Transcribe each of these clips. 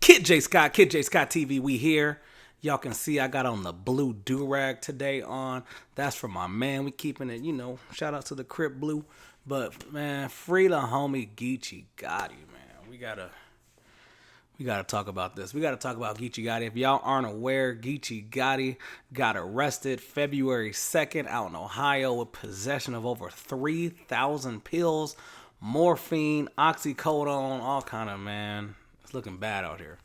Kid J Scott TV, we here. Y'all can see I got on the blue do-rag today on. That's for my man. We keeping it, shout out to the Crip Blue. But, man, free the homie Geechi Gotti, man. We gotta talk about this. We gotta talk about Geechi Gotti. If y'all aren't aware, Geechi Gotti got arrested February 2nd out in Ohio with possession of over 3,000 pills, morphine, oxycodone, all kind of, man. It's looking bad out here.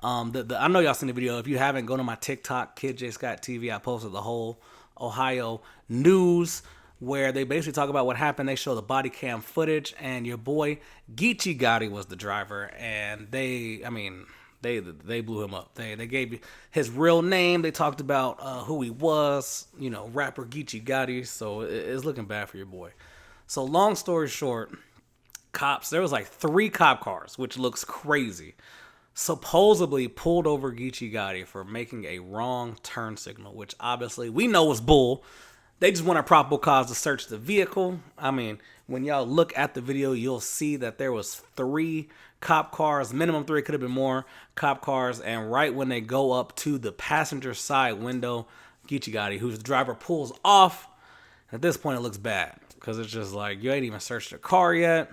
I know y'all seen the video. If you haven't, go to my TikTok, Kid J Scott TV. I posted the whole Ohio news where they basically talk about what happened. They show the body cam footage, and your boy Geechi Gotti was the driver, and they blew him up. They gave his real name. They talked about who he was, rapper Geechi Gotti. So it's looking bad for your boy. So long story short, there was like 3 cop cars, which looks crazy, supposedly pulled over Geechi Gotti for making a wrong turn signal, which obviously we know was bull. They just want a probable cause to search the vehicle. I mean, when y'all look at the video, you'll see that there was 3 cop cars, minimum 3, could have been more cop cars, and right when they go up to the passenger side window, Geechi Gotti, who's the driver, pulls off. At this point, it looks bad because it's just like you ain't even searched the car yet.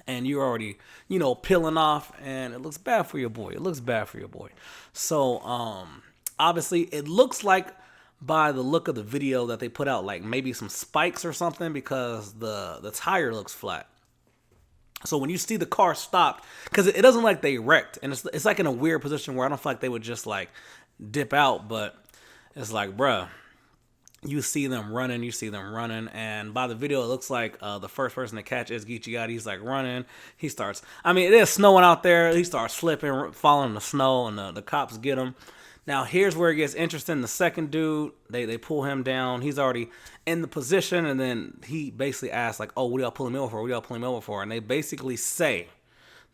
And you're already, peeling off, and it looks bad for your boy. So, obviously, it looks like by the look of the video that they put out, like maybe some spikes or something, because the tire looks flat. So when you see the car stopped, because it doesn't like they wrecked, and it's like in a weird position where I don't feel like they would just like dip out, but it's like, bruh. You see them running, and by the video, it looks like the first person to catch is Geechi Gotti. He's like running. It is snowing out there. He starts slipping, falling in the snow, and the cops get him. Now, here's where it gets interesting. The second dude, they pull him down. He's already in the position, and then he basically asks, like, oh, what are y'all pulling me over for? And they basically say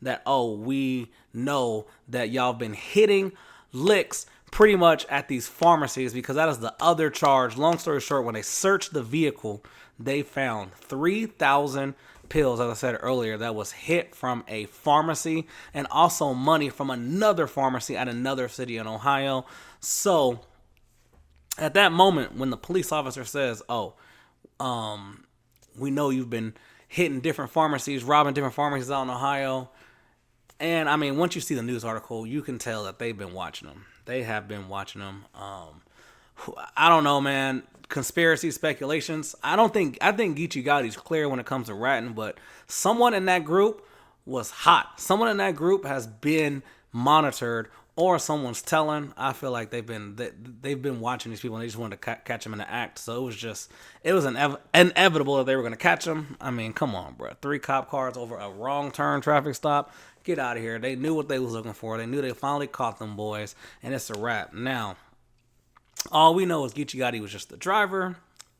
that, oh, we know that y'all been hitting licks pretty much at these pharmacies, because that is the other charge. Long story short, when they searched the vehicle, they found 3,000 pills, as I said earlier, that was hit from a pharmacy, and also money from another pharmacy at another city in Ohio. So at that moment, when the police officer says, oh, we know you've been hitting different pharmacies, robbing different pharmacies out in Ohio. And I mean, once you see the news article, you can tell that they've been watching them. They have been watching them. I don't know, man. Conspiracy speculations. I think Geechi Gotti's clear when it comes to ratting, but someone in that group was hot. Someone in that group has been monitored, or someone's telling. I feel like they've been watching these people, and they just wanted to catch them in the act. So it was inevitable that they were going to catch them. I mean, come on, bro. 3 cop cars over a wrong turn traffic stop. Get out of here. They knew what they was looking for. They knew they finally caught them boys, and it's a wrap. Now, all we know is Geechi Gotti was just the driver.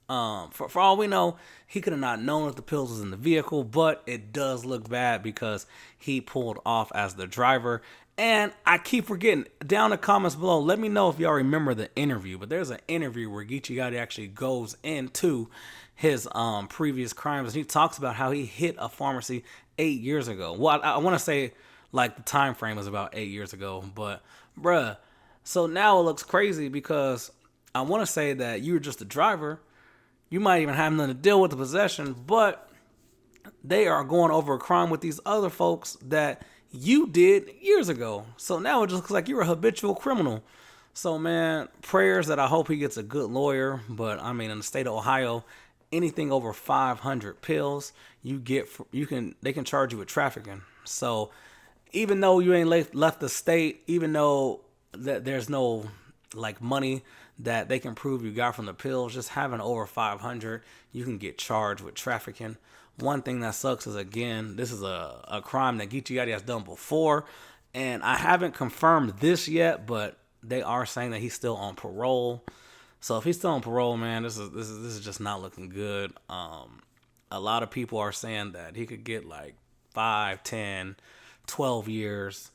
For all we know, he could have not known that the pills was in the vehicle, but it does look bad because he pulled off as the driver. And I keep forgetting, down in the comments below, let me know if y'all remember the interview. But there's an interview where Geechi Gotti actually goes into his previous crimes, and he talks about how he hit a pharmacy 8 years ago. Well, I want to say like the time frame was about 8 years ago, but bruh, so now it looks crazy because I want to say that you were just a driver. You might even have nothing to deal with the possession, but they are going over a crime with these other folks that you did years ago. So now it just looks like you're a habitual criminal. So, man, prayers that I hope he gets a good lawyer. But I mean, in the state of Ohio, anything over 500 pills, they can charge you with trafficking. So even though you ain't left the state, even though that there's no like money that they can prove you got from the pills, just having over 500, you can get charged with trafficking. One thing that sucks is, again, this is a crime that Geechi Gotti has done before, and I haven't confirmed this yet, but they are saying that he's still on parole. So if he's still on parole, man, this is just not looking good. A lot of people are saying that he could get like 5, 10, 12 years.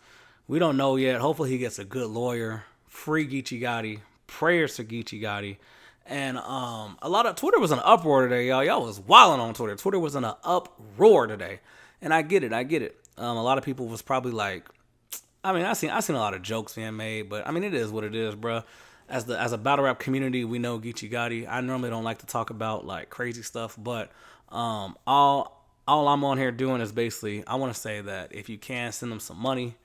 We don't know yet. Hopefully he gets a good lawyer. Free Geechi Gotti. Prayers to Geechi Gotti. And a lot of Twitter was in an uproar today, y'all. Y'all was wilding on Twitter. Twitter was in an uproar today. And I get it. A lot of people was probably like, I mean, I seen a lot of jokes being made, but I mean, it is what it is, bro. As a battle rap community, we know Geechi Gotti. I normally don't like to talk about like crazy stuff, but all I'm on here doing is basically I want to say that if you can send them some money,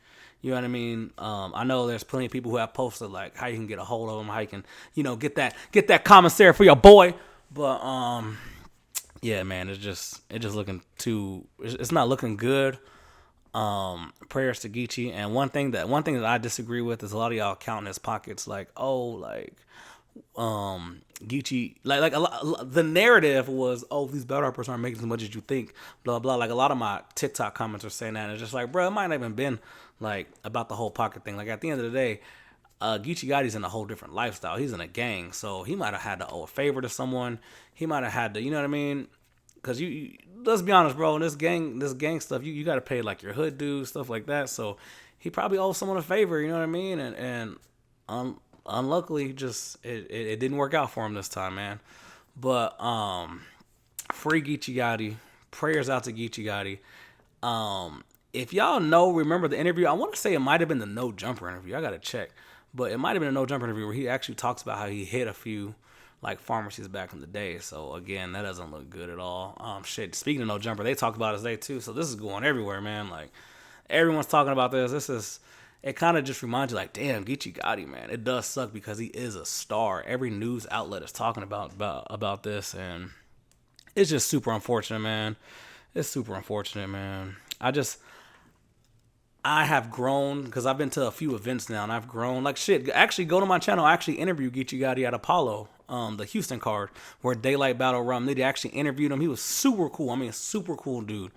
you know what I mean. I know there's plenty of people who have posted like how you can get a hold of them, how you can get that commissary for your boy, but yeah, man, it's just looking too. It's not looking good. Prayers to Geechee. And one thing that I disagree with is a lot of y'all counting his pockets like, oh, like Geechee, like a lot, the narrative was, oh, these battle rappers aren't making as much as you think, blah blah. Like a lot of my TikTok comments are saying that, and it's just like, bro, it might not even been like about the whole pocket thing. Like at the end of the day, Geechee Gotti's in a whole different lifestyle. He's in a gang, so he might have had to owe a favor to someone. He might have had to, you know what I mean? Because let's be honest, bro. This gang stuff, you got to pay like your hood dues, stuff like that. So he probably owes someone a favor, you know what I mean? And unluckily, just it didn't work out for him this time, man. But free Geechee Gotti. Prayers out to Geechee Gotti. If y'all remember the interview, I want to say it might have been the No Jumper interview. I gotta check, but it might have been a No Jumper interview where he actually talks about how he hit a few like pharmacies back in the day. So again, that doesn't look good at all. Shit. Speaking of No Jumper, they talked about it today too. So this is going everywhere, man. Like everyone's talking about this. It kind of just reminds you, like, damn, Geechee Gotti, man. It does suck because he is a star. Every news outlet is talking about this, and it's just super unfortunate, man. It's super unfortunate, man. I have grown because I've been to a few events now, and I've grown like shit. Actually, go to my channel. I actually interviewed Geechee Gotti at Apollo, the Houston card, where Daylight Battle Rum. They actually interviewed him. He was super cool. I mean, a super cool dude.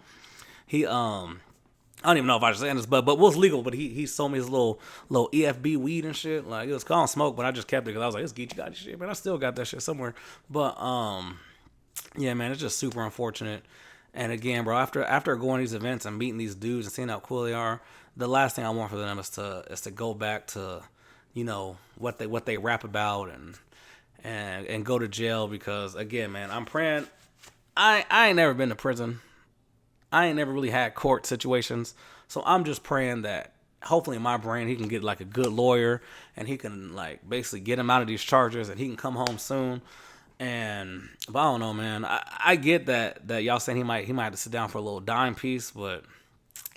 He I don't even know if I should say this, but was legal. But he sold me his little EFB weed and shit. Like it was calling smoke, but I just kept it because I was like, it's Geechee Gotti shit, man. I still got that shit somewhere. But yeah, man, it's just super unfortunate. And again, bro, after going to these events and meeting these dudes and seeing how cool they are, the last thing I want for them is to go back to, what they rap about and go to jail because again, man, I'm praying. I ain't never been to prison. I ain't never really had court situations, so I'm just praying that hopefully in my brain he can get like a good lawyer and he can like basically get him out of these charges and he can come home soon. But I don't know, man. I get that y'all saying he might have to sit down for a little dime piece, but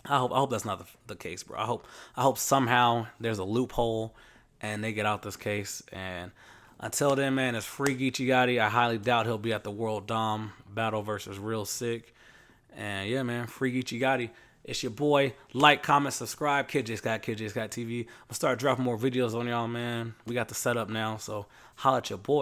I hope that's not the case, bro. I hope somehow there's a loophole and they get out this case. And until then, man, it's free Geechee Gotti. I highly doubt he'll be at the World Dom battle versus Real Sick. And yeah, man, free Geechee Gotti. It's your boy. Like, comment, subscribe. Kid J Scott TV. I'm gonna start dropping more videos on y'all, man. We got the setup now, so holla at your boy.